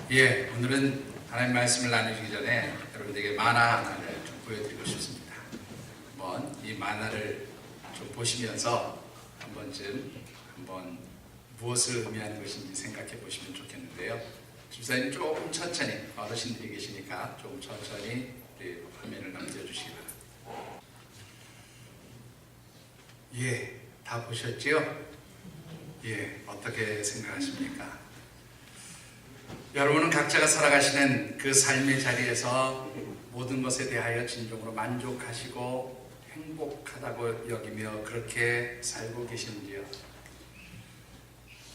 오늘은 하나님 말씀을 나누기 전에 여러분들에게 만화 하나를 좀 보여드리고 싶습니다. 한번 이 만화를 좀 보시면서 한번 무엇을 의미하는 것인지 생각해 보시면 좋겠는데요. 집사님 조금 천천히, 어르신들이 계시니까 조금 천천히 화면을 넘겨주시기 바랍니다. 다 보셨지요? 어떻게 생각하십니까? 여러분은 각자가 살아가시는 그 삶의 자리에서 모든 것에 대하여 진정으로 만족하시고 행복하다고 여기며 그렇게 살고 계신지요?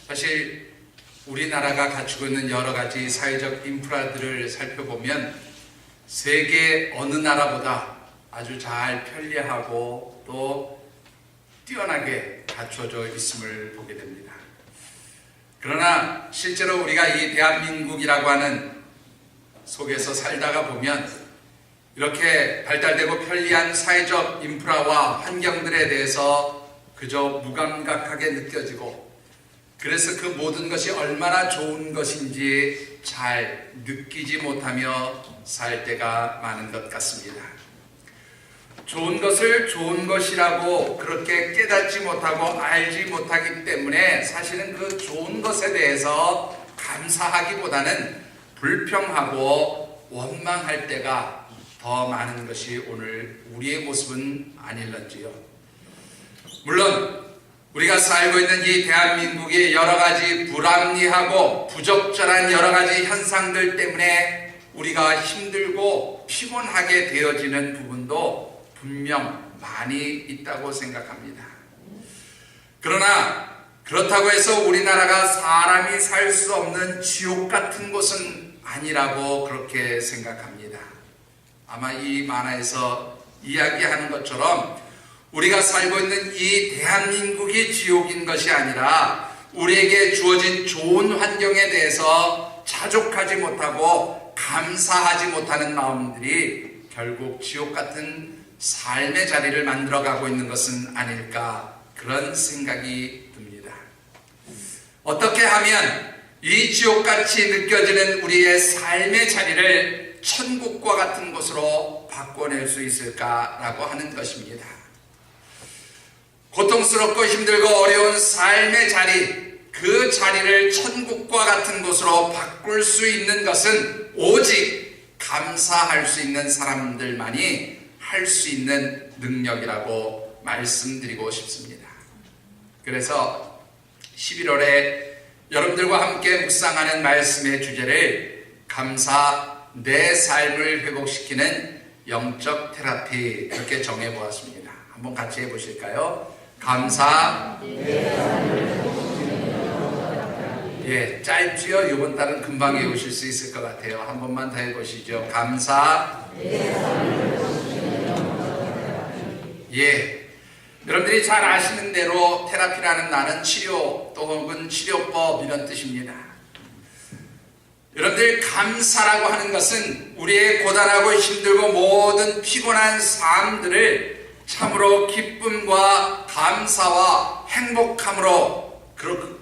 사실 우리나라가 갖추고 있는 여러 가지 사회적 인프라들을 살펴보면 세계 어느 나라보다 아주 잘 편리하고 또 뛰어나게 갖춰져 있음을 보게 됩니다. 그러나 실제로 우리가 이 대한민국이라고 하는 속에서 살다가 보면 이렇게 발달되고 편리한 사회적 인프라와 환경들에 대해서 그저 무감각하게 느껴지고, 그래서 그 모든 것이 얼마나 좋은 것인지 잘 느끼지 못하며 살 때가 많은 것 같습니다. 좋은 것을 좋은 것이라고 그렇게 깨닫지 못하고 알지 못하기 때문에 사실은 그 좋은 것에 대해서 감사하기보다는 불평하고 원망할 때가 더 많은 것이 오늘 우리의 모습은 아닐런지요. 물론 우리가 살고 있는 이 대한민국의 여러 가지 불합리하고 부적절한 여러 가지 현상들 때문에 우리가 힘들고 피곤하게 되어지는 부분도 분명 많이 있다고 생각합니다. 그러나 그렇다고 해서 우리나라가 사람이 살 수 없는 지옥 같은 곳은 아니라고 그렇게 생각합니다. 아마 이 만화에서 이야기하는 것처럼 우리가 살고 있는 이 대한민국이 지옥인 것이 아니라 우리에게 주어진 좋은 환경에 대해서 자족하지 못하고 감사하지 못하는 마음들이 결국 지옥 같은 삶의 자리를 만들어가고 있는 것은 아닐까, 그런 생각이 듭니다. 어떻게 하면 이 지옥같이 느껴지는 우리의 삶의 자리를 천국과 같은 곳으로 바꿔낼 수 있을까라고 하는 것입니다. 고통스럽고 힘들고 어려운 삶의 자리, 그 자리를 천국과 같은 곳으로 바꿀 수 있는 것은 오직 감사할 수 있는 사람들만이 할 수 있는 능력이라고 말씀드리고 싶습니다. 그래서 11월에 여러분들과 함께 묵상하는 말씀의 주제를 감사, 내 삶을 회복시키는 영적 테라피, 이렇게 정해보았습니다. 한번 같이 해보실까요? 감사, 짧지요? 이번 달은 금방 외우실 수 있을 것 같아요. 한 번만 더 해보시죠. 감사, 여러분들이 잘 아시는 대로 테라피라는 말은 치료 또 혹은 치료법 이런 뜻입니다. 여러분들, 감사라고 하는 것은 우리의 고단하고 힘들고 모든 피곤한 삶들을 참으로 기쁨과 감사와 행복함으로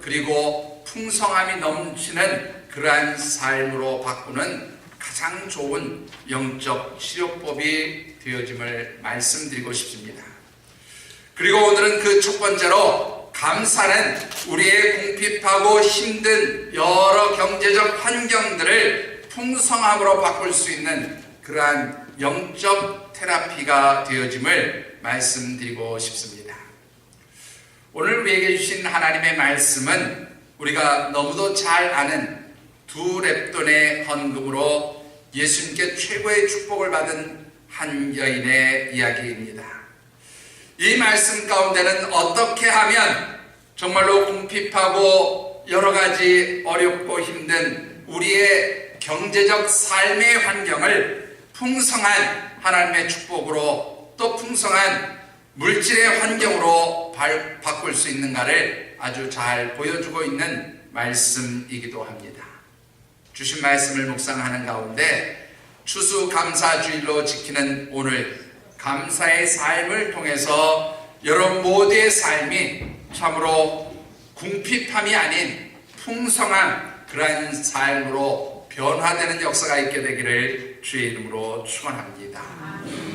그리고 풍성함이 넘치는 그러한 삶으로 바꾸는 가장 좋은 영적 치료법이 되어짐을 말씀드리고 싶습니다. 그리고 오늘은 그 첫 번째로, 감사는 우리의 궁핍하고 힘든 여러 경제적 환경들을 풍성함으로 바꿀 수 있는 그러한 영적 테라피가 되어짐을 말씀드리고 싶습니다. 오늘 우리에게 주신 하나님의 말씀은 우리가 너무도 잘 아는 두 렙돈의 헌금으로 예수님께 최고의 축복을 받은 한 여인의 이야기입니다. 이 말씀 가운데는 어떻게 하면 정말로 궁핍하고 여러 가지 어렵고 힘든 우리의 경제적 삶의 환경을 풍성한 하나님의 축복으로 또 풍성한 물질의 환경으로 바꿀 수 있는가를 아주 잘 보여주고 있는 말씀이기도 합니다. 주신 말씀을 묵상하는 가운데 추수감사주일로 지키는 오늘, 감사의 삶을 통해서 여러분 모두의 삶이 참으로 궁핍함이 아닌 풍성한 그러한 삶으로 변화되는 역사가 있게 되기를 주의 이름으로 축원합니다.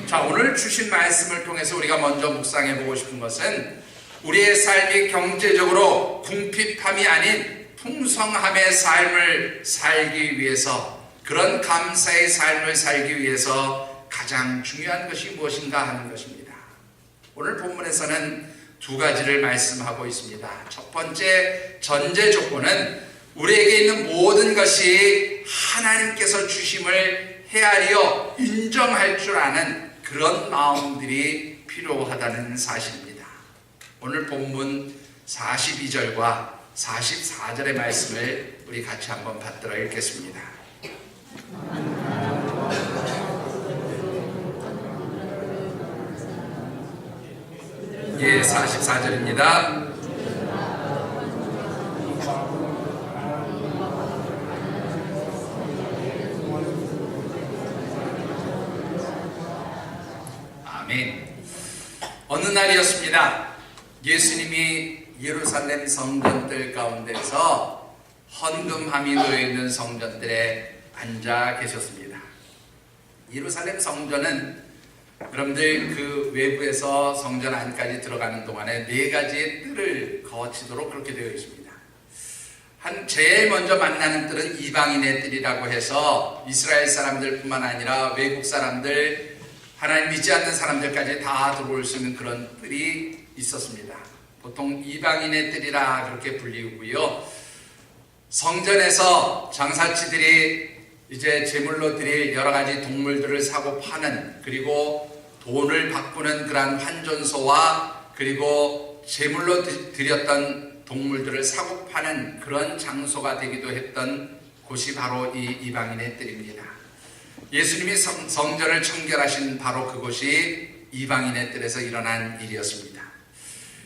자, 오늘 주신 말씀을 통해서 우리가 먼저 묵상해 보고 싶은 것은 우리의 삶이 경제적으로 궁핍함이 아닌 풍성함의 삶을 살기 위해서, 그런 감사의 삶을 살기 위해서 가장 중요한 것이 무엇인가 하는 것입니다. 오늘 본문에서는 두 가지를 말씀하고 있습니다. 첫 번째 전제 조건은 우리에게 있는 모든 것이 하나님께서 주심을 헤아려 인정할 줄 아는 그런 마음들이 필요하다는 사실입니다. 오늘 본문 42절과 44절의 말씀을 우리 같이 한번 받들어 읽겠습니다. 예, 44절입니다. 아멘. 어느 날이었습니다. 예수님이 예루살렘 성전들 가운데서 헌금함이 놓여있는 성전들에 앉아 계셨습니다. 예루살렘 성전은 여러분들 그 외부에서 성전 안까지 들어가는 동안에 네 가지의 뜰을 거치도록 그렇게 되어 있습니다. 제일 먼저 만나는 뜰은 이방인의 뜰이라고 해서 이스라엘 사람들뿐만 아니라 외국 사람들, 하나님 믿지 않는 사람들까지 다 들어올 수 있는 그런 뜰이 있었습니다. 보통 이방인의 뜰이라 그렇게 불리고요. 성전에서 장사치들이 이제 제물로 드릴 여러 가지 동물들을 사고 파는, 그리고 돈을 바꾸는 그러한 환전소와, 그리고 제물로 드렸던 동물들을 사고 파는 그런 장소가 되기도 했던 곳이 바로 이 이방인의 뜰입니다. 예수님이 성전을 청결하신 바로 그곳이 이방인의 뜰에서 일어난 일이었습니다.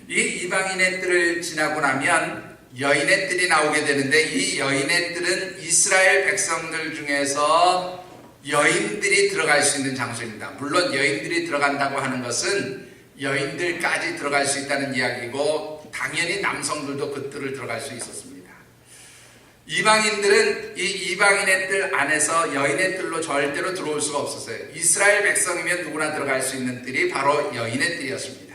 이 이방인의 뜰을 지나고 나면 여인의 뜰이 나오게 되는데, 이 여인의 뜰은 이스라엘 백성들 중에서 여인들이 들어갈 수 있는 장소입니다. 물론 여인들이 들어간다고 하는 것은 여인들까지 들어갈 수 있다는 이야기고, 당연히 남성들도 그 뜰을 들어갈 수 있었습니다. 이방인들은 이 이방인의 뜰 안에서 여인의 뜰로 절대로 들어올 수가 없었어요. 이스라엘 백성이면 누구나 들어갈 수 있는 뜰이 바로 여인의 뜰이었습니다.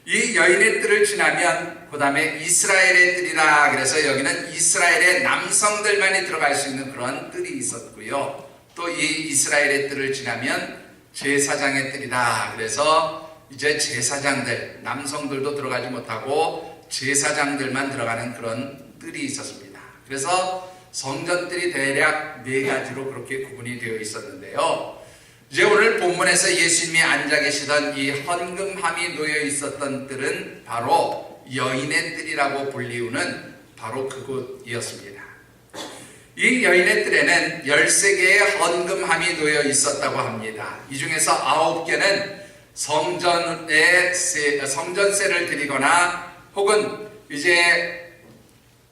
이 여인의 뜰을 지나면 그 다음에 이스라엘의 뜰이라 그래서 여기는 이스라엘의 남성들만이 들어갈 수 있는 그런 뜰이 있었고요. 또 이 이스라엘의 뜰을 지나면 제사장의 뜰이다 그래서 이제 제사장들, 남성들도 들어가지 못하고 제사장들만 들어가는 그런 뜰이 있었습니다. 그래서 성전뜰이 대략 네 가지로 그렇게 구분이 되어 있었는데요. 이제 오늘 본문에서 예수님이 앉아 계시던 이 헌금함이 놓여 있었던 뜰은 바로 여인의 뜰이라고 불리우는 바로 그곳이었습니다. 이 여인의 뜰에는 13개의 헌금함이 놓여 있었다고 합니다. 이 중에서 9개는 성전세를 드리거나 혹은 이제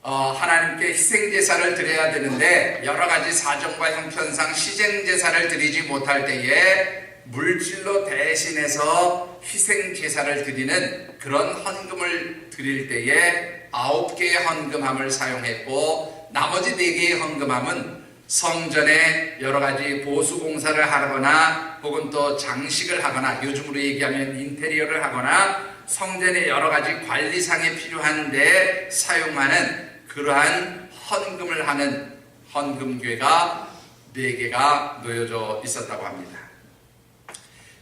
하나님께 희생제사를 드려야 되는데 여러 가지 사정과 형편상 희생제사를 드리지 못할 때에 물질로 대신해서 희생제사를 드리는 그런 헌금을 드릴 때에 9개의 헌금함을 사용했고, 나머지 4개의 헌금함은 성전에 여러 가지 보수공사를 하거나 혹은 또 장식을 하거나, 요즘으로 얘기하면 인테리어를 하거나 성전의 여러 가지 관리상에 필요한데 사용하는 그러한 헌금을 하는 헌금괴가 4개가 놓여져 있었다고 합니다.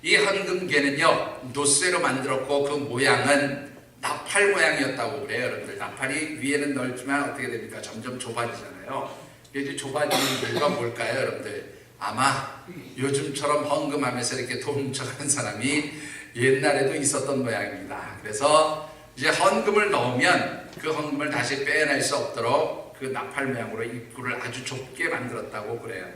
이 헌금괴는요, 노쇠로 만들었고 그 모양은 나팔 모양이었다고 그래요. 여러분들, 나팔이 위에는 넓지만 어떻게 됩니까? 점점 좁아지잖아요. 이제 좁아지는 이유가 뭘까요, 여러분들? 아마 요즘처럼 헌금하면서 이렇게 돈 훔쳐가는 사람이 옛날에도 있었던 모양입니다. 그래서 이제 헌금을 넣으면 그 헌금을 다시 빼낼 수 없도록 그 나팔 모양으로 입구를 아주 좁게 만들었다고 그래요.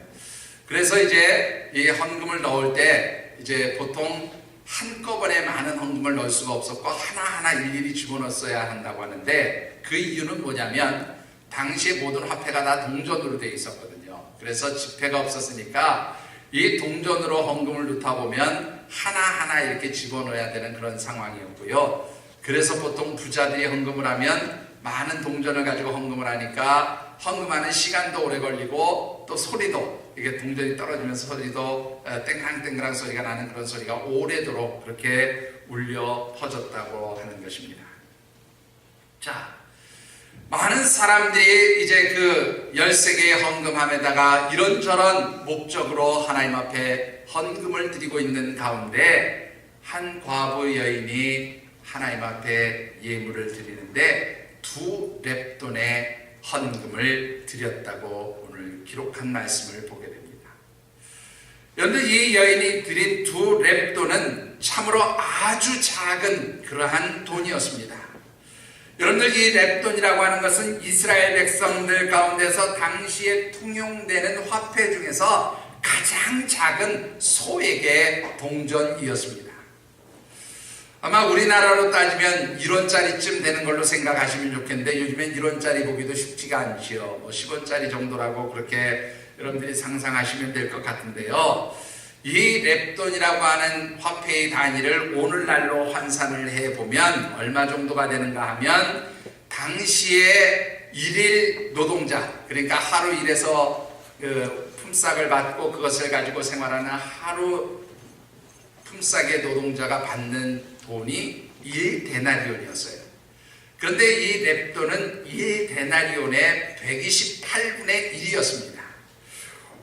그래서 이제 이 헌금을 넣을 때 이제 보통 한꺼번에 많은 헌금을 넣을 수가 없었고 하나하나 일일이 집어넣었어야 한다고 하는데, 그 이유는 뭐냐면 당시에 모든 화폐가 다 동전으로 되어 있었거든요. 그래서 지폐가 없었으니까 이 동전으로 헌금을 넣다 보면 하나하나 이렇게 집어넣어야 되는 그런 상황이었고요. 그래서 보통 부자들이 헌금을 하면 많은 동전을 가지고 헌금을 하니까 헌금하는 시간도 오래 걸리고 또 소리도 이게 동전이 떨어지면서 소리도 땡랑땡랑 소리가 나는 그런 소리가 오래도록 그렇게 울려 퍼졌다고 하는 것입니다. 자, 많은 사람들이 이제 그 13개의 헌금함에다가 이런저런 목적으로 하나님 앞에 헌금을 드리고 있는 가운데 한 과부 여인이 하나님 앞에 예물을 드리는데 2렙돈의 헌금을 드렸다고 오늘 기록한 말씀을 보게 됩니다. 여러분들, 이 여인이 드린 2렙돈은 참으로 아주 작은 그러한 돈이었습니다. 여러분들, 이 렙돈이라고 하는 것은 이스라엘 백성들 가운데서 당시에 통용되는 화폐 중에서 가장 작은 소액의 동전이었습니다. 아마 우리나라로 따지면 1원짜리쯤 되는 걸로 생각하시면 좋겠는데 요즘엔 1원짜리 보기도 쉽지가 않지요. 10원짜리 정도라고 그렇게 여러분들이 상상하시면 될 것 같은데요. 이 렙돈이라고 하는 화폐의 단위를 오늘날로 환산을 해보면 얼마 정도가 되는가 하면 당시에 일일 노동자, 그러니까 하루 일해서 그 품삯을 받고 그것을 가지고 생활하는 하루 품삯의 노동자가 받는 돈이 1데나리온이었어요. 그런데 이 렙돈은 1데나리온의 128분의 1이었습니다.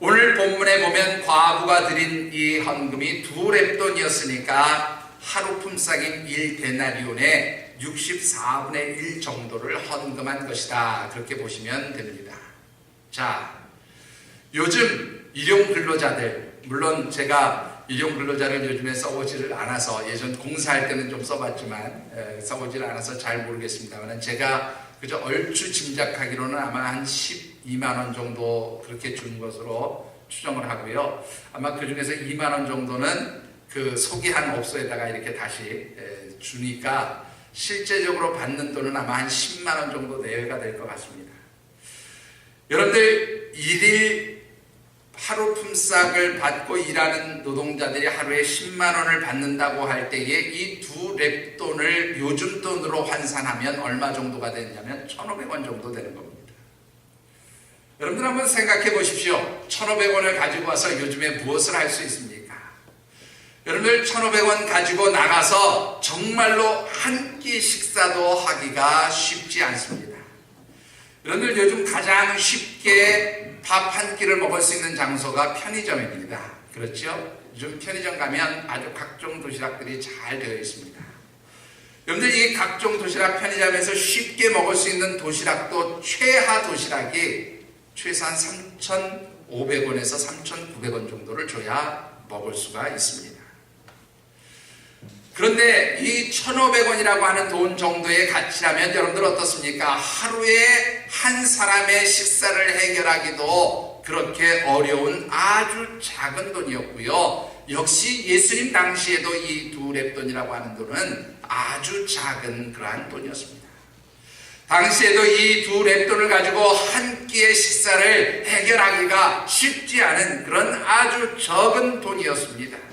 오늘 본문에 보면 과부가 드린 이 헌금이 2렙돈이었으니까 하루 품삯인 1데나리온의 64분의 1 정도를 헌금한 것이다. 그렇게 보시면 됩니다. 자, 요즘 일용 근로자들, 물론 제가 일용 근로자를 요즘에 써보지를 않아서 예전 공사할 때는 좀 써봤지만 써보지를 않아서 잘 모르겠습니다만 제가 그저 얼추 짐작하기로는 아마 한 12만원 정도 그렇게 준 것으로 추정을 하고요. 아마 그 중에서 2만원 정도는 그 소개한 업소에다가 이렇게 다시 주니까 실제적으로 받는 돈은 아마 한 10만원 정도 내외가 될 것 같습니다. 여러분들, 일일 하루 품삯을 받고 일하는 노동자들이 하루에 10만원을 받는다고 할 때에 이 2렙돈을 요즘 돈으로 환산하면 얼마 정도가 되냐면 1,500원 정도 되는 겁니다. 여러분들 한번 생각해 보십시오. 1,500원을 가지고 와서 요즘에 무엇을 할 수 있습니까? 여러분들, 1,500원 가지고 나가서 정말로 한 끼 식사도 하기가 쉽지 않습니다. 여러분들, 요즘 가장 쉽게 밥 한 끼를 먹을 수 있는 장소가 편의점입니다. 그렇죠? 요즘 편의점 가면 아주 각종 도시락들이 잘 되어 있습니다. 여러분들, 이 각종 도시락 편의점에서 쉽게 먹을 수 있는 도시락도 최하 도시락이 최소한 3,500원에서 3,900원 정도를 줘야 먹을 수가 있습니다. 그런데 이 1,500원이라고 하는 돈 정도의 가치라면 여러분들 어떻습니까? 하루에 한 사람의 식사를 해결하기도 그렇게 어려운 아주 작은 돈이었고요. 역시 예수님 당시에도 이 2렙돈이라고 하는 돈은 아주 작은 그러한 돈이었습니다. 당시에도 이 2렙돈을 가지고 한 끼의 식사를 해결하기가 쉽지 않은 그런 아주 적은 돈이었습니다.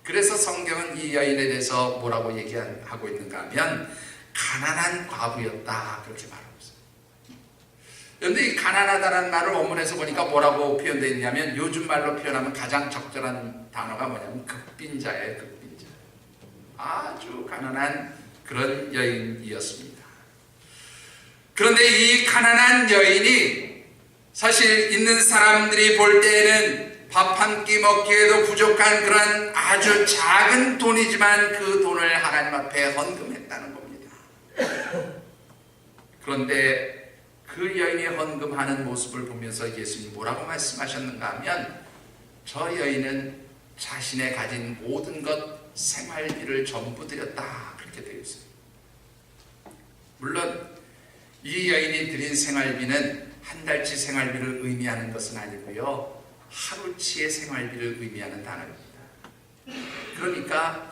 그래서 성경은 이 여인에 대해서 뭐라고 얘기하고 있는가 하면 가난한 과부였다, 그렇게 말하고 있어요. 그런데 이 가난하다는 말을 원문에서 보니까 뭐라고 표현되어 있냐면 요즘 말로 표현하면 가장 적절한 단어가 뭐냐면 극빈자예요. 극빈자. 아주 가난한 그런 여인이었습니다. 그런데 이 가난한 여인이 사실 있는 사람들이 볼 때에는 밥 한 끼 먹기에도 부족한 그런 아주 작은 돈이지만 그 돈을 하나님 앞에 헌금했다는 겁니다. 그런데 그 여인이 헌금하는 모습을 보면서 예수님이 뭐라고 말씀하셨는가 하면 저 여인은 자신의 가진 모든 것 생활비를 전부 드렸다, 그렇게 되어 있어요. 물론 이 여인이 드린 생활비는 한 달치 생활비를 의미하는 것은 아니고요, 하루치의 생활비를 의미하는 단어입니다. 그러니까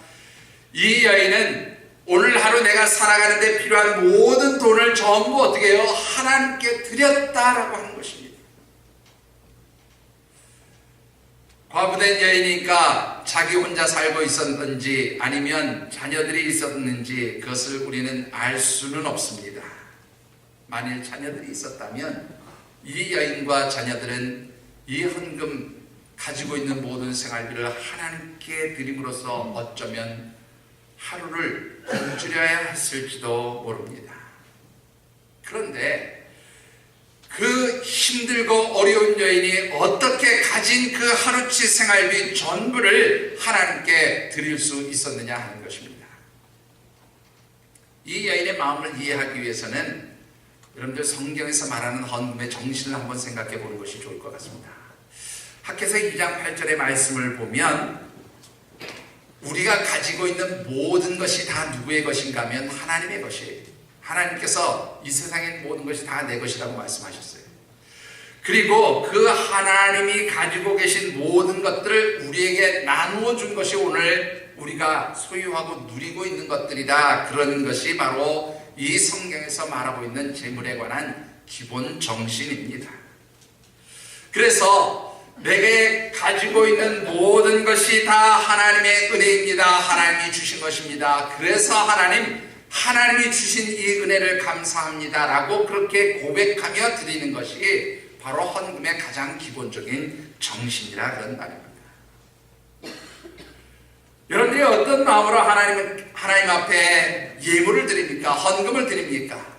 이 여인은 오늘 하루 내가 살아가는데 필요한 모든 돈을 전부 어떻게 해요? 하나님께 드렸다라고 하는 것입니다. 과부된 여인이니까 자기 혼자 살고 있었는지 아니면 자녀들이 있었는지 그것을 우리는 알 수는 없습니다. 만일 자녀들이 있었다면 이 여인과 자녀들은 이 헌금 가지고 있는 모든 생활비를 하나님께 드림으로써 어쩌면 하루를 굶주려야 했을지도 모릅니다. 그런데 그 힘들고 어려운 여인이 어떻게 가진 그 하루치 생활비 전부를 하나님께 드릴 수 있었느냐 하는 것입니다. 이 여인의 마음을 이해하기 위해서는 여러분들 성경에서 말하는 헌금의 정신을 한번 생각해 보는 것이 좋을 것 같습니다. 학개서 2장 8절의 말씀을 보면 우리가 가지고 있는 모든 것이 다 누구의 것인가 하면 하나님의 것이에요. 하나님께서 이 세상의 모든 것이 다 내 것이라고 말씀하셨어요. 그리고 그 하나님이 가지고 계신 모든 것들을 우리에게 나누어 준 것이 오늘 우리가 소유하고 누리고 있는 것들이다. 그런 것이 바로 이 성경에서 말하고 있는 재물에 관한 기본 정신입니다. 그래서 내게 가지고 있는 모든 것이 다 하나님의 은혜입니다. 하나님이 주신 것입니다. 그래서 하나님이 주신 이 은혜를 감사합니다 라고 그렇게 고백하며 드리는 것이 바로 헌금의 가장 기본적인 정신이라 그런 말입니다. 여러분들이 어떤 마음으로 하나님 앞에 예물을 드립니까? 헌금을 드립니까?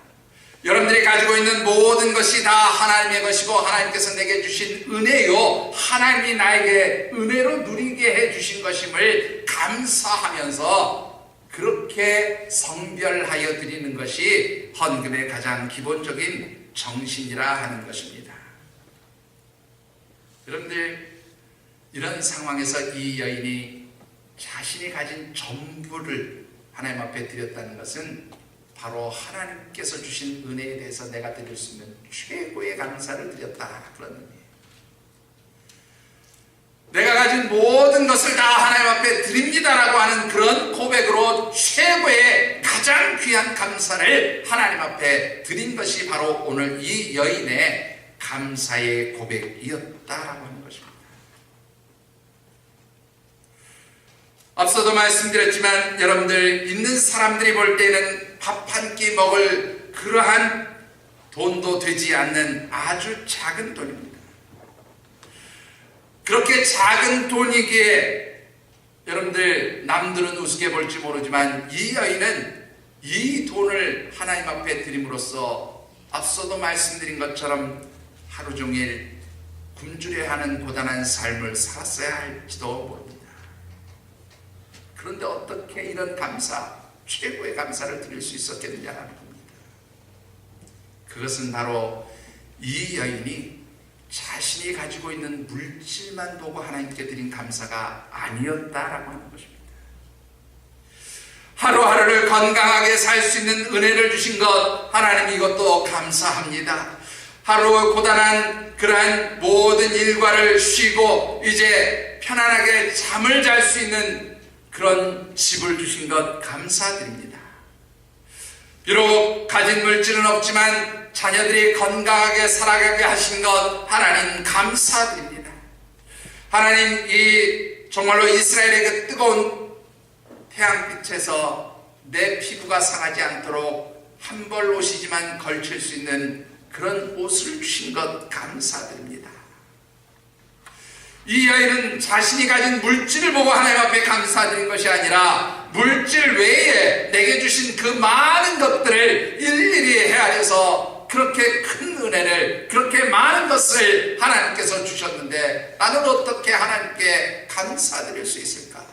여러분들이 가지고 있는 모든 것이 다 하나님의 것이고 하나님께서 내게 주신 은혜요, 하나님이 나에게 은혜로 누리게 해주신 것임을 감사하면서 그렇게 성별하여 드리는 것이 헌금의 가장 기본적인 정신이라 하는 것입니다. 여러분들, 이런 상황에서 이 여인이 자신이 가진 전부를 하나님 앞에 드렸다는 것은 바로 하나님께서 주신 은혜에 대해서 내가 드릴 수 있는 최고의 감사를 드렸다, 그런 의미예요. 내가 가진 모든 것을 다 하나님 앞에 드립니다라고 하는 그런 고백으로 최고의 가장 귀한 감사를 하나님 앞에 드린 것이 바로 오늘 이 여인의 감사의 고백이었다라고 하는 것입니다. 앞서도 말씀드렸지만 여러분들, 있는 사람들이 볼 때는 밥 한 끼 먹을 그러한 돈도 되지 않는 아주 작은 돈입니다. 그렇게 작은 돈이기에 여러분들, 남들은 우습게 볼지 모르지만 이 여인은 이 돈을 하나님 앞에 드림으로써 앞서도 말씀드린 것처럼 하루 종일 굶주려 하는 고단한 삶을 살았어야 할지도 모릅니다. 그런데 어떻게 이런 감사, 최고의 감사를 드릴 수 있었겠느냐는 겁니다. 그것은 바로 이 여인이 자신이 가지고 있는 물질만 보고 하나님께 드린 감사가 아니었다라고 하는 것입니다. 하루하루를 건강하게 살 수 있는 은혜를 주신 것, 하나님 이것도 감사합니다. 하루 고단한 그러한 모든 일과를 쉬고 이제 편안하게 잠을 잘 수 있는 그런 집을 주신 것 감사드립니다. 비록 가진 물질은 없지만 자녀들이 건강하게 살아가게 하신 것 하나님 감사드립니다. 하나님, 이 정말로 이스라엘의 그 뜨거운 태양빛에서 내 피부가 상하지 않도록 한 벌 옷이지만 걸칠 수 있는 그런 옷을 주신 것 감사드립니다. 이 여인은 자신이 가진 물질을 보고 하나님 앞에 감사드린 것이 아니라 물질 외에 내게 주신 그 많은 것들을 일일이 헤아려서 그렇게 큰 은혜를, 그렇게 많은 것을 하나님께서 주셨는데 나는 어떻게 하나님께 감사드릴 수 있을까?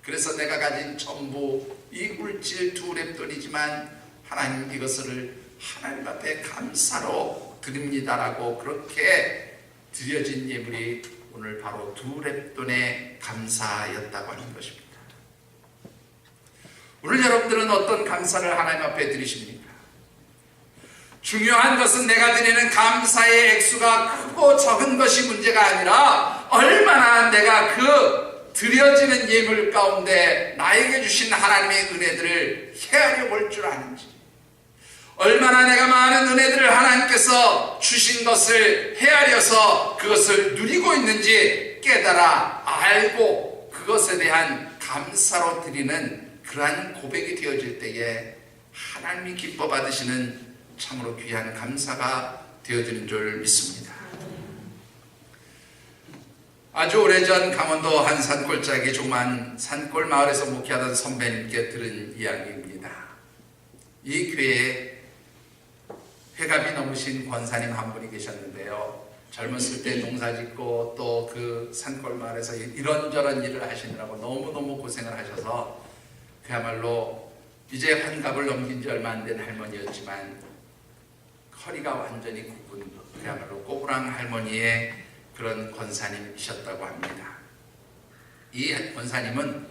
그래서 내가 가진 전부 이 물질 2렙돈이지만 하나님 이것을 하나님 앞에 감사로 드립니다라고 그렇게 드려진 예물이 오늘 바로 2렙돈의 감사였다고 하는 것입니다. 오늘 여러분들은 어떤 감사를 하나님 앞에 드리십니까? 중요한 것은 내가 드리는 감사의 액수가 크고 적은 것이 문제가 아니라 얼마나 내가 그 드려지는 예물 가운데 나에게 주신 하나님의 은혜들을 헤아려 볼 줄 아는지, 얼마나 내가 많은 은혜들을 하나님께서 주신 것을 헤아려서 그것을 누리고 있는지 깨달아 알고 그것에 대한 감사로 드리는 그러한 고백이 되어질 때에 하나님이 기뻐 받으시는 참으로 귀한 감사가 되어지는 줄 믿습니다. 아주 오래전 강원도 한 산골짜기 조그만 산골 마을에서 목회하던 선배님께 들은 이야기입니다. 이 교회에 회갑이 넘으신 권사님 한 분이 계셨는데요. 젊었을 때 농사짓고 또 그 산골 마을에서 이런저런 일을 하시느라고 너무너무 고생을 하셔서 그야말로 이제 환갑을 넘긴 지 얼마 안 된 할머니였지만 허리가 완전히 굽은 그야말로 꼬부랑 할머니의 그런 권사님이셨다고 합니다. 이 권사님은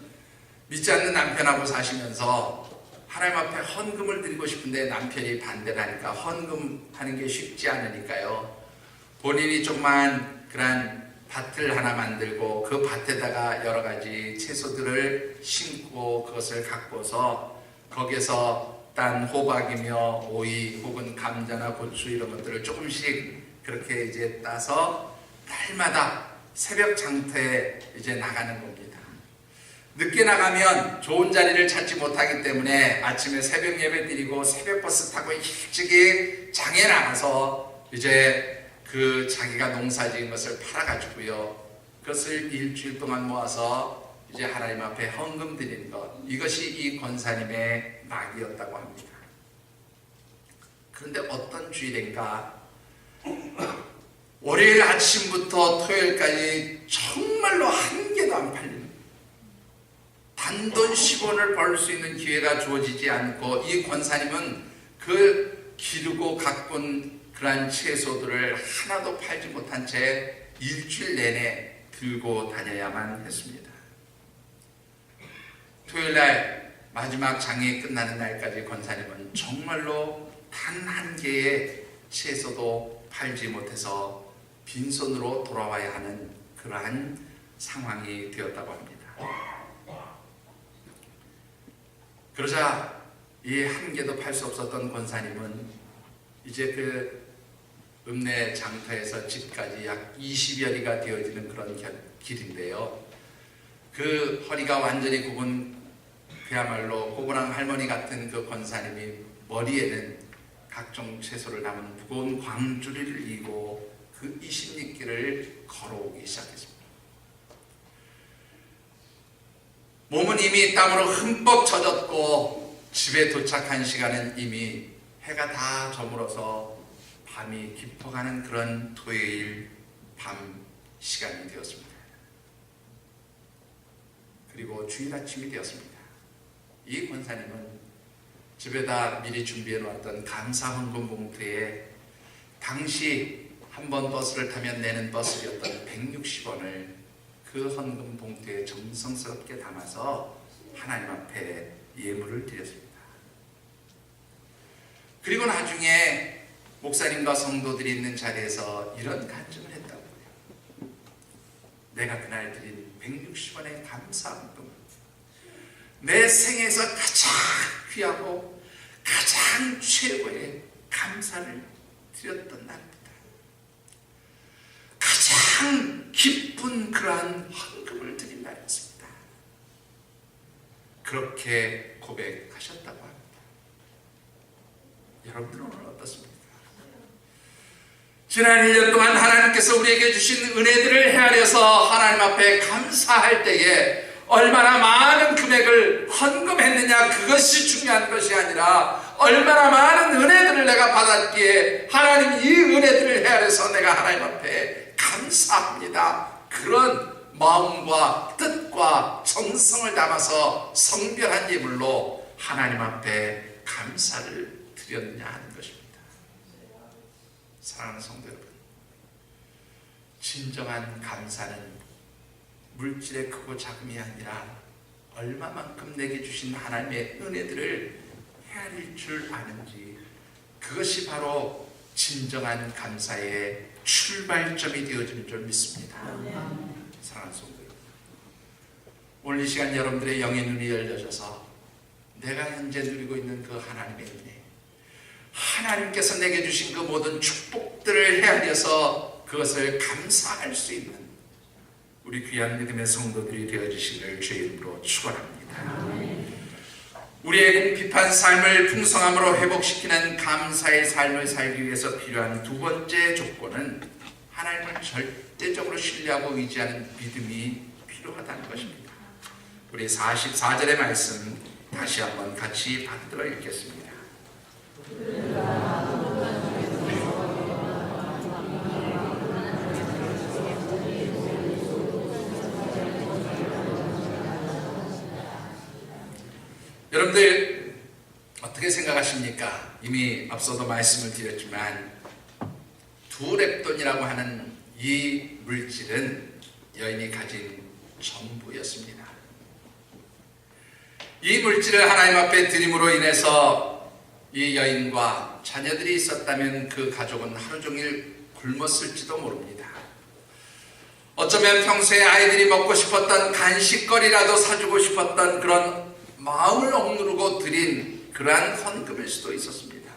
믿지 않는 남편하고 사시면서 하나님 앞에 헌금을 드리고 싶은데 남편이 반대를 하니까 헌금하는 게 쉽지 않으니까요. 본인이 조그만 그런 밭을 하나 만들고 그 밭에다가 여러 가지 채소들을 심고 그것을 갖고서 거기에서 딴 호박이며 오이 혹은 감자나 고추 이런 것들을 조금씩 그렇게 이제 따서 날마다 새벽 장터에 이제 나가는 겁니다. 늦게 나가면 좋은 자리를 찾지 못하기 때문에 아침에 새벽 예배 드리고 새벽 버스 타고 일찍이 장에 나가서 이제 그 자기가 농사 지은 것을 팔아가지고요. 그것을 일주일 동안 모아서 이제 하나님 앞에 헌금 드리는 것. 이것이 이 권사님의 낙이었다고 합니다. 그런데 어떤 주일인가 월요일 아침부터 토요일까지 정말로 한 개도 안 팔리는 단돈 10원을 벌 수 있는 기회가 주어지지 않고 이 권사님은 그 기르고 가꾼 그러한 채소들을 하나도 팔지 못한 채 일주일 내내 들고 다녀야만 했습니다. 토요일날 마지막 장이 끝나는 날까지 권사님은 정말로 단 한 개의 채소도 팔지 못해서 빈손으로 돌아와야 하는 그러한 상황이 되었다고 합니다. 그러자 이 한 개도 팔 수 없었던 권사님은 이제 그 읍내 장터에서 집까지 약 20여리가 되어지는 그런 길인데요. 그 허리가 완전히 굽은 그야말로 꼬부랑 할머니 같은 그 권사님이 머리에는 각종 채소를 담은 무거운 광주리를 이고 그 20리길을 걸어오기 시작했습니다. 몸은 이미 땀으로 흠뻑 젖었고 집에 도착한 시간은 이미 해가 다 저물어서 밤이 깊어가는 그런 토요일 밤 시간이 되었습니다. 그리고 주일 아침이 되었습니다. 이 권사님은 집에다 미리 준비해 놓았던 감사 헌금 봉투에 당시 한 번 버스를 타면 내는 버스비였던 160원을 그 헌금 봉투에 정성스럽게 담아서 하나님 앞에 예물을 드렸습니다. 그리고 나중에 목사님과 성도들이 있는 자리에서 이런 간증을 했다고요. 내가 그날 드린 160원의 감사 헌금, 내 생에서 가장 귀하고 가장 최고의 감사를 드렸던 날입니다. 가장 기쁜 그러한 헌금을 드린 날이었습니다. 그렇게 고백하셨다고 합니다. 여러분들은 오늘 어떻습니까? 지난 1년 동안 하나님께서 우리에게 주신 은혜들을 헤아려서 하나님 앞에 감사할 때에 얼마나 많은 금액을 헌금했느냐, 그것이 중요한 것이 아니라 얼마나 많은 은혜들을 내가 받았기에 하나님 이 은혜들을 헤아려서 내가 하나님 앞에 감사합니다. 그런 마음과 뜻과 정성을 담아서 성별한 예물로 하나님 앞에 감사를 드렸느냐 하는 것입니다. 사랑하는 성도 여러분, 진정한 감사는 물질의 크고 작음이 아니라 얼마만큼 내게 주신 하나님의 은혜들을 헤아릴 줄 아는지, 그것이 바로 진정한 감사의 출발점이 되어지는 줄 믿습니다. 사랑하는 성도 여러분, 오늘 이 시간 여러분들의 영의 눈이 열려져서 내가 현재 누리고 있는 그 하나님의 은혜, 하나님께서 내게 주신 그 모든 축복들을 헤아려서 그것을 감사할 수 있는 우리 귀한 믿음의 성도들이 되어주시기를 주의 이름으로 축원합니다. 우리의 궁핍한 삶을 풍성함으로 회복시키는 감사의 삶을 살기 위해서 필요한 두 번째 조건은 하나님을 절대적으로 신뢰하고 의지하는 믿음이 필요하다는 것입니다. 우리 44절의 말씀 다시 한번 같이 받들어 읽겠습니다. 여러분들 어떻게 생각하십니까? 이미 앞서도 말씀을 드렸지만 두렙돈이라고 하는 이 물질은 여인이 가진 전부였습니다. 이 물질을 하나님 앞에 드림으로 인해서 이 여인과 자녀들이 있었다면 그 가족은 하루 종일 굶었을지도 모릅니다. 어쩌면 평소에 아이들이 먹고 싶었던 간식거리라도 사주고 싶었던 그런 마음을 억누르고 드린 그러한 헌금일 수도 있었습니다.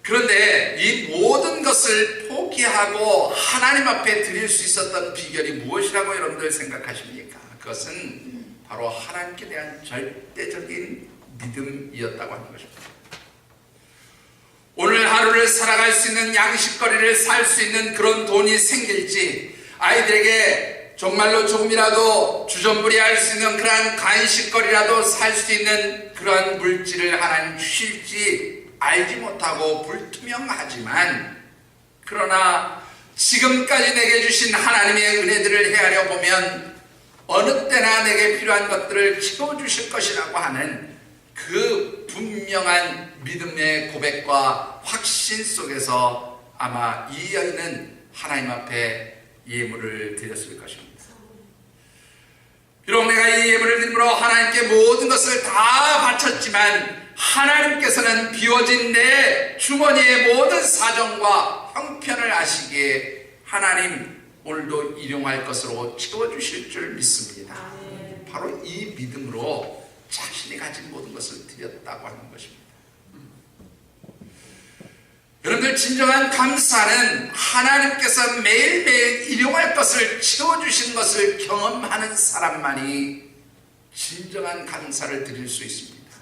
그런데 이 모든 것을 포기하고 하나님 앞에 드릴 수 있었던 비결이 무엇이라고 여러분들 생각하십니까? 그것은 바로 하나님께 대한 절대적인 믿음이었다고 하는 것입니다. 오늘 하루를 살아갈 수 있는 양식거리를 살 수 있는 그런 돈이 생길지, 아이들에게 정말로 조금이라도 주전부리할 수 있는 그러한 간식거리라도 살 수 있는 그러한 물질을 하나님 주실지 알지 못하고 불투명하지만, 그러나 지금까지 내게 주신 하나님의 은혜들을 헤아려 보면 어느 때나 내게 필요한 것들을 채워주실 것이라고 하는 그 분명한 믿음의 고백과 확신 속에서 아마 이 여인은 하나님 앞에 예물을 드렸을 것입니다. 비록 내가 이 예물을 드림으로 하나님께 모든 것을 다 바쳤지만 하나님께서는 비워진 내 주머니의 모든 사정과 형편을 아시기에 하나님 오늘도 일용할 것으로 채워주실 줄 믿습니다. 바로 이 믿음으로 자신이 가진 모든 것을 드렸다고 하는 것입니다. 여러분들, 진정한 감사는 하나님께서 매일매일 일용할 것을 채워주신 것을 경험하는 사람만이 진정한 감사를 드릴 수 있습니다.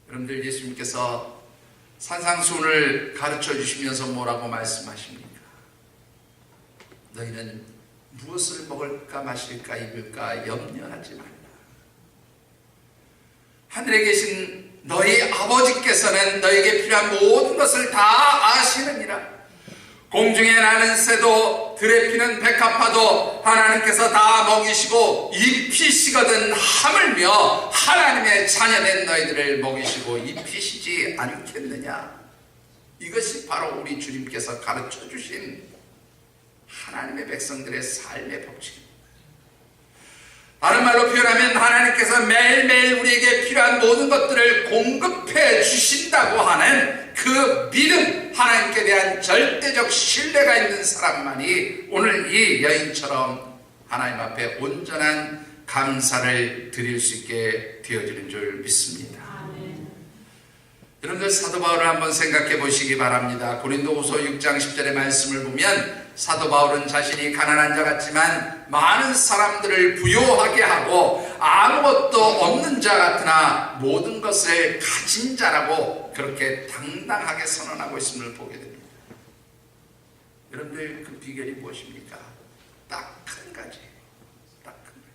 여러분들, 예수님께서 산상수훈을 가르쳐 주시면서 뭐라고 말씀하십니까? 너희는 무엇을 먹을까 마실까 입을까 염려하지 말라. 하늘에 계신 너희 아버지께서는 너에게 필요한 모든 것을 다 아시느니라. 공중에 나는 새도 들에 피는 백합화도 하나님께서 다 먹이시고 입히시거든 하물며 하나님의 자녀된 너희들을 먹이시고 입히시지 않겠느냐. 이것이 바로 우리 주님께서 가르쳐 주신 하나님의 백성들의 삶의 법칙입니다. 다른 말로 표현하면 하나님께서 매일매일 우리에게 필요한 모든 것들을 공급해 주신다고 하는 그 믿음, 하나님께 대한 절대적 신뢰가 있는 사람만이 오늘 이 여인처럼 하나님 앞에 온전한 감사를 드릴 수 있게 되어지는 줄 믿습니다. 여러분들, 사도 바울을 한번 생각해 보시기 바랍니다. 고린도후서 6장 10절의 말씀을 보면 사도 바울은 자신이 가난한 자 같지만 많은 사람들을 부요하게 하고 아무것도 없는 자 같으나 모든 것을 가진 자라고 그렇게 당당하게 선언하고 있음을 보게 됩니다. 여러분들, 그 비결이 무엇입니까? 딱 한 가지. 딱 한 가지.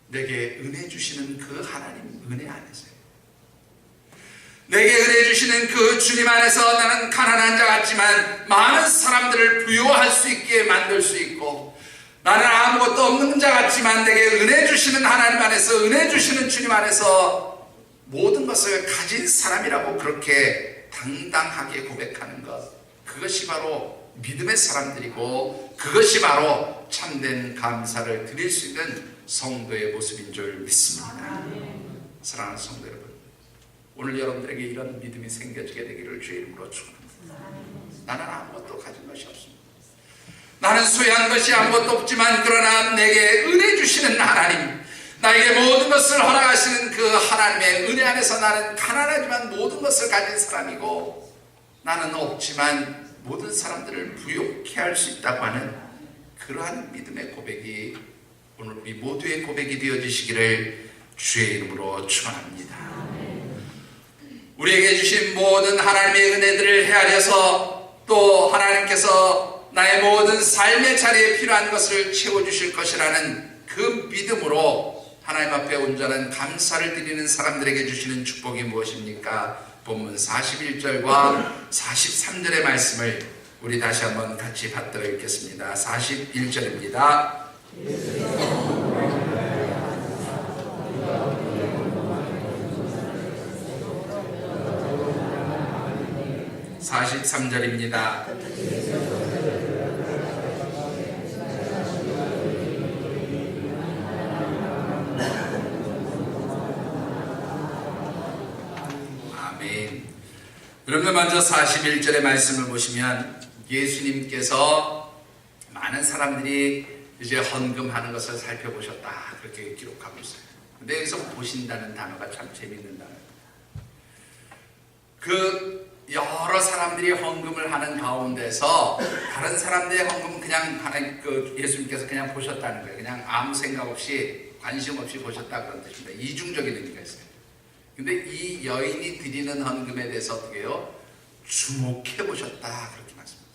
내게 은혜 주시는 그 하나님 은혜 안에서요. 내게 은혜 주시는 그 주님 안에서 나는 가난한 자 같지만 많은 사람들을 부요할 수 있게 만들 수 있고, 나는 아무것도 없는 자 같지만 내게 은혜 주시는 하나님 안에서, 은혜 주시는 주님 안에서 모든 것을 가진 사람이라고 그렇게 당당하게 고백하는 것, 그것이 바로 믿음의 사람들이고 그것이 바로 참된 감사를 드릴 수 있는 성도의 모습인 줄 믿습니다. 사랑하는 성도 여러분, 오늘 여러분들에게 이런 믿음이 생겨지게 되기를 주의 이름으로 축원합니다. 나는 아무것도 가진 것이 없습니다. 나는 소유한 것이 아무것도 없지만 그러나 내게 은혜 주시는 하나님, 나에게 모든 것을 허락하시는 그 하나님의 은혜 안에서 나는 가난하지만 모든 것을 가진 사람이고, 나는 없지만 모든 사람들을 부욕케 할 수 있다고 하는 그러한 믿음의 고백이 오늘 우리 모두의 고백이 되어지시기를 주의 이름으로 축원합니다. 우리에게 주신 모든 하나님의 은혜들을 헤아려서 또 하나님께서 나의 모든 삶의 자리에 필요한 것을 채워주실 것이라는 그 믿음으로 하나님 앞에 온전한 감사를 드리는 사람들에게 주시는 축복이 무엇입니까? 본문 41절과 43절의 말씀을 우리 다시 한번 같이 받들어 읽겠습니다. 41절입니다. 43절입니다. 아멘. 여러분들 먼저 41절의 말씀을 보시면 예수님께서 많은 사람들이 이제 헌금하는 것을 살펴보셨다 그렇게 기록하고 있어요. 근데 여기서 보신다는 단어가 참 재밌는 단어예요. 그 여러 사람들이 헌금을 하는 가운데서 다른 사람들의 헌금은 그냥 하나님 예수님께서 그냥 보셨다는 거예요. 그냥 아무 생각 없이 관심 없이 보셨다 그런 뜻입니다. 이중적인 의미가 있어요. 근데 이 여인이 드리는 헌금에 대해서 어떻게 해요? 주목해 보셨다 그렇게 말씀합니다.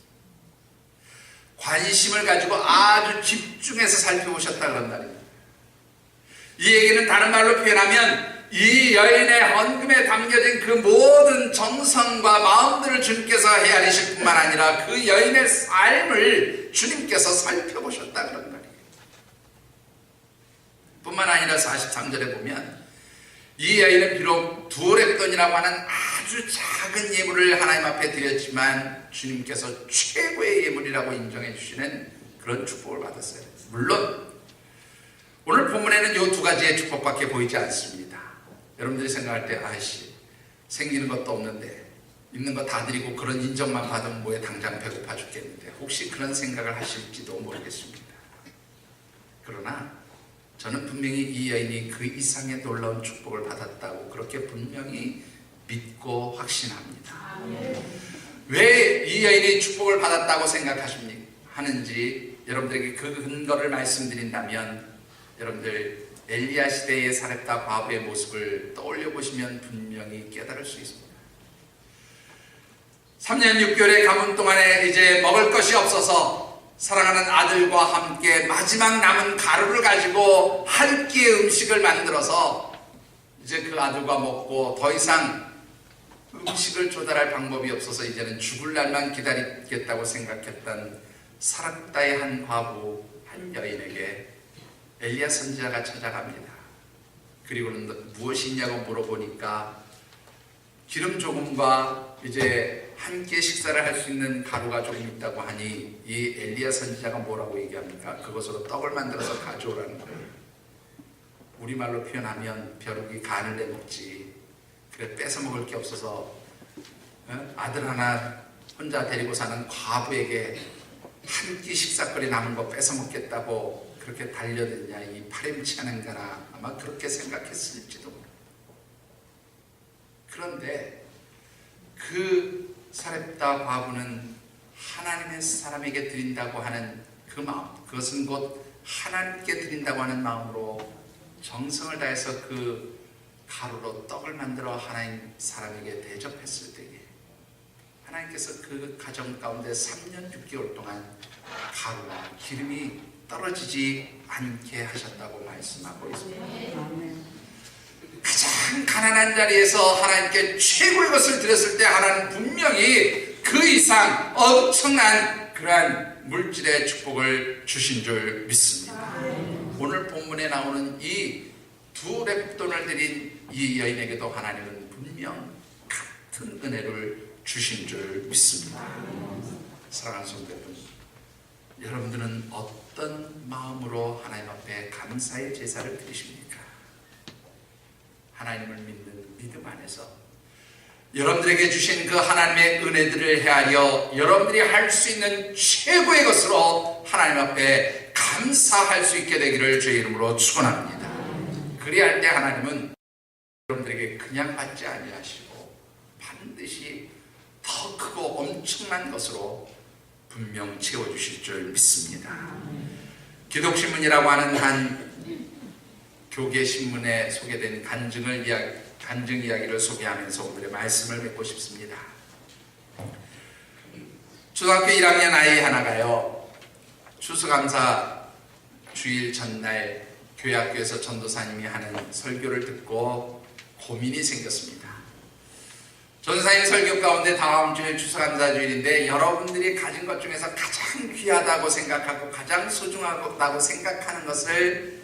관심을 가지고 아주 집중해서 살펴보셨다 그런 말입니다. 이 얘기는 다른 말로 표현하면 이 여인의 헌금에 담겨진 그 모든 정성과 마음들을 주님께서 헤아리실 뿐만 아니라 그 여인의 삶을 주님께서 살펴보셨다 그런 말이에요. 뿐만 아니라 43절에 보면 이 여인은 비록 두레돈이라고 하는 아주 작은 예물을 하나님 앞에 드렸지만 주님께서 최고의 예물이라고 인정해 주시는 그런 축복을 받았어요. 물론 오늘 본문에는 이 두 가지의 축복밖에 보이지 않습니다. 여러분들이 생각할 때 아이씨 생기는 것도 없는데 있는 거 다 드리고 그런 인정만 받으면 뭐에 당장 배고파 죽겠는데 혹시 그런 생각을 하실지도 모르겠습니다. 그러나 저는 분명히 이 여인이 그 이상의 놀라운 축복을 받았다고 그렇게 분명히 믿고 확신합니다. 왜 이 여인이 축복을 받았다고 하는지 여러분들에게 그 근거를 말씀드린다면 여러분들 엘리야 시대의 사렙다 과부의 모습을 떠올려 보시면 분명히 깨달을 수 있습니다. 3년 6개월의 가문 동안에 이제 먹을 것이 없어서 사랑하는 아들과 함께 마지막 남은 가루를 가지고 한 끼의 음식을 만들어서 이제 그 아들과 먹고 더 이상 음식을 조달할 방법이 없어서 이제는 죽을 날만 기다리겠다고 생각했던 사렙다의 한 과부 한 여인에게 엘리야 선지자가 찾아갑니다. 그리고는 무엇이 있냐고 물어보니까 기름 조금과 이제 한 끼 식사를 할 수 있는 가루가 조금 있다고 하니 이 엘리야 선지자가 뭐라고 얘기합니까? 그것으로 떡을 만들어서 가져오라는 거예요. 우리말로 표현하면 벼룩이 간을 내먹지 그래 뺏어 먹을 게 없어서 아들 하나 혼자 데리고 사는 과부에게 한 끼 식사거리 남은 거 뺏어 먹겠다고 그렇게 달려드냐 이 파렴치하는가나 아마 그렇게 생각했을지도 모릅니다. 그런데 그 사렙다 과부는 하나님의 사람에게 드린다고 하는 그 마음, 그것은 곧 하나님께 드린다고 하는 마음으로 정성을 다해서 그 가루로 떡을 만들어 하나님 사람에게 대접했을 때에 하나님께서 그 가정 가운데 3년 6개월 동안 가루와 기름이 떨어지지 않게 하셨다고 말씀하고 있습니다. 가장 가난한 자리에서 하나님께 최고의 것을 드렸을 때 하나님은 분명히 그 이상 엄청난 그러한 물질의 축복을 주신 줄 믿습니다. 오늘 본문에 나오는 이 두 렙돈을 드린 이 여인에게도 하나님은 분명 같은 은혜를 주신 줄 믿습니다. 사랑하는 성도 여러분, 여러분들은 어떤 마음으로 하나님 앞에 감사의 제사를 드리십니까? 하나님을 믿는 믿음 안에서 여러분들에게 주신 그 하나님의 은혜들을 헤아려 여러분들이 할 수 있는 최고의 것으로 하나님 앞에 감사할 수 있게 되기를 주의 이름으로 축원합니다. 그리할 때 하나님은 여러분들에게 그냥 받지 아니하시고 반드시 더 크고 엄청난 것으로 분명 채워주실 줄 믿습니다. 기독신문이라고 하는 한 교계 신문에 소개된 간증 이야기를 소개하면서 오늘의 말씀을 맺고 싶습니다. 초등학교 1학년 아이 하나가요, 추수감사 주일 전날 교회 학교에서 전도사님이 하는 설교를 듣고 고민이 생겼습니다. 전도사님 설교 가운데 다음 주에 추수감사 주일인데 여러분들이 가진 것 중에서 가장 귀하다고 생각하고 가장 소중하다고 생각하는 것을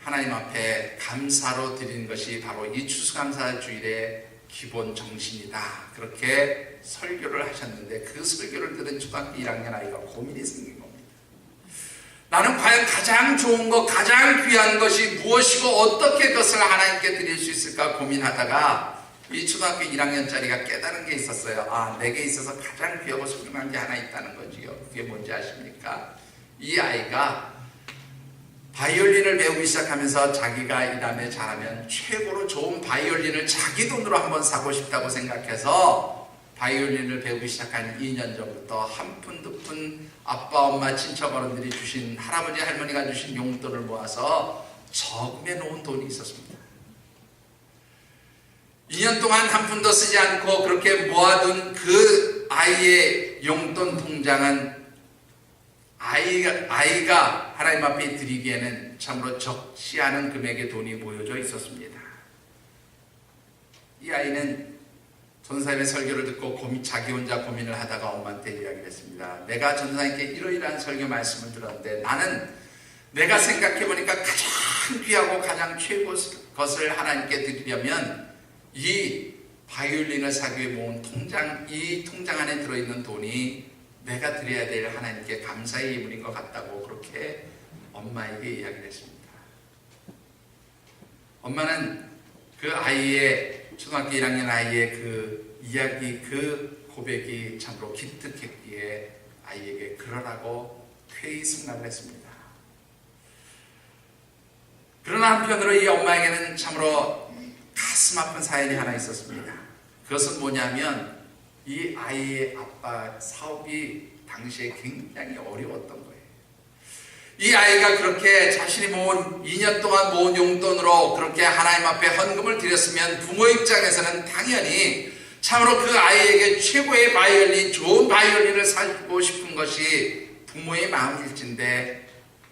하나님 앞에 감사로 드리는 것이 바로 이 추수감사 주일의 기본 정신이다. 그렇게 설교를 하셨는데 그 설교를 들은 초등학교 1학년 아이가 고민이 생긴 겁니다. 나는 과연 가장 좋은 것, 가장 귀한 것이 무엇이고 어떻게 그것을 하나님께 드릴 수 있을까 고민하다가 이 초등학교 1학년짜리가 깨달은 게 있었어요. 아, 내게 있어서 가장 귀하고 소중한 게 하나 있다는 거지요. 그게 뭔지 아십니까? 이 아이가 바이올린을 배우기 시작하면서 자기가 이 다음에 잘하면 최고로 좋은 바이올린을 자기 돈으로 한번 사고 싶다고 생각해서 바이올린을 배우기 시작한 2년 전부터 한 푼, 두 푼 아빠, 엄마, 친척 어른들이 주신, 할아버지, 할머니가 주신 용돈을 모아서 저금해 놓은 돈이 있었습니다. 2년 동안 한 푼도 쓰지 않고 그렇게 모아둔 그 아이의 용돈 통장은 아이가 하나님 앞에 드리기에는 참으로 적지 않은 금액의 돈이 모여져 있었습니다. 이 아이는 전도사님의 설교를 듣고 자기 혼자 고민을 하다가 엄마한테 이야기를 했습니다. 내가 전도사님께 이러이러한 설교 말씀을 들었는데 나는 내가 생각해보니까 가장 귀하고 가장 최고 것을 하나님께 드리려면 이 바이올린을 사기 위해 모은 통장, 이 통장 안에 들어있는 돈이 내가 드려야 될 하나님께 감사의 예물인 것 같다고 그렇게 엄마에게 이야기를 했습니다. 엄마는 그 아이의, 초등학교 1학년 아이의 그 이야기, 그 고백이 참으로 기특했기에 아이에게 그러라고 쾌히 승낙을 했습니다. 그러나 한편으로 이 엄마에게는 참으로 가슴 아픈 사연이 하나 있었습니다. 그것은 뭐냐면 이 아이의 아빠 사업이 당시에 굉장히 어려웠던 거예요. 이 아이가 그렇게 자신이 모은 2년 동안 모은 용돈으로 그렇게 하나님 앞에 헌금을 드렸으면 부모 입장에서는 당연히 참으로 그 아이에게 최고의 바이올린, 좋은 바이올린을 사주고 싶은 것이 부모의 마음일진데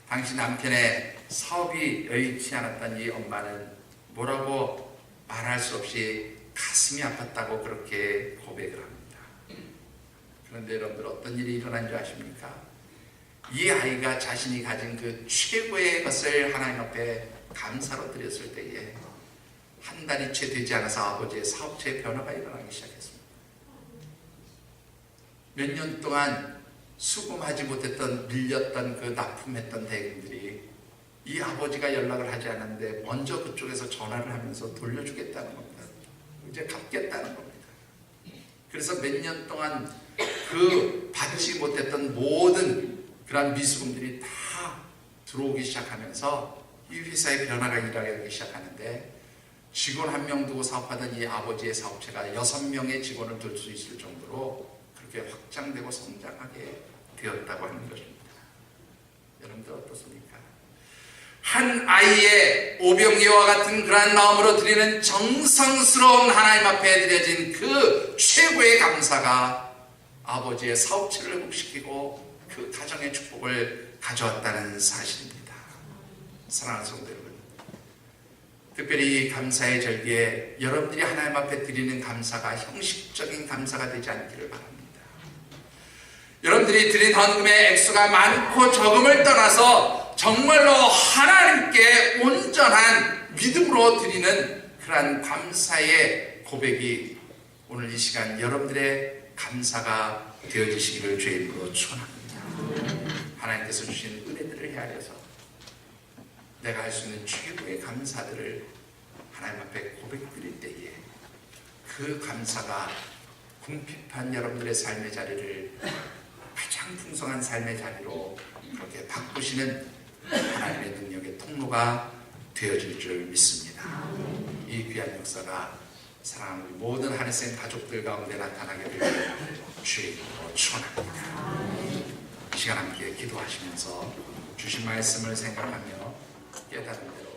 당시 남편의 사업이 여의치 않았던 이 엄마는 뭐라고 말할 수 없이 가슴이 아팠다고 그렇게 고백을 합니다. 그런데 여러분들 어떤 일이 일어난 줄 아십니까? 이 아이가 자신이 가진 그 최고의 것을 하나님 앞에 감사로 드렸을 때에 한 달이 채 되지 않아서 아버지의 사업체에 변화가 일어나기 시작했습니다. 몇 년 동안 수금하지 못했던, 밀렸던 그 납품했던 대금들이 이 아버지가 연락을 하지 않았는데 먼저 그쪽에서 전화를 하면서 돌려주겠다는 겁니다. 이제 갚겠다는 겁니다. 그래서 몇 년 동안 그 받지 못했던 모든 그런 미수금들이 다 들어오기 시작하면서 이 회사의 변화가 일어나기 시작하는데 직원 1명 두고 사업하던 이 아버지의 사업체가 6명의 직원을 둘 수 있을 정도로 그렇게 확장되고 성장하게 되었다고 하는 것입니다. 여러분들 어떻습니까? 한 아이의 오병이와 같은 그러한 마음으로 드리는 정성스러운 하나님 앞에 드려진 그 최고의 감사가 아버지의 사업체를 회복시키고 그 가정의 축복을 가져왔다는 사실입니다. 사랑하는 성도 여러분, 특별히 감사의 절기에 여러분들이 하나님 앞에 드리는 감사가 형식적인 감사가 되지 않기를 바랍니다. 여러분들이 드린 헌금의 액수가 많고 적음을 떠나서 정말로 하나님께 온전한 믿음으로 드리는 그러한 감사의 고백이 오늘 이 시간 여러분들의 감사가 되어지시기를 주의 이름으로 축원합니다. 하나님께서 주신 은혜들을 헤아려서 내가 할 수 있는 최고의 감사들을 하나님 앞에 고백드릴 때에 그 감사가 궁핍한 여러분들의 삶의 자리를 가장 풍성한 삶의 자리로 그렇게 바꾸시는 하나님의 능력의 통로가 되어질 줄 믿습니다. 이 귀한 역사가 사랑하는 우리 모든 하늘생 가족들 가운데 나타나게 되길 주의 이름으로 축원합니다. 이 시간 함께 기도하시면서 주신 말씀을 생각하며 깨달은 대로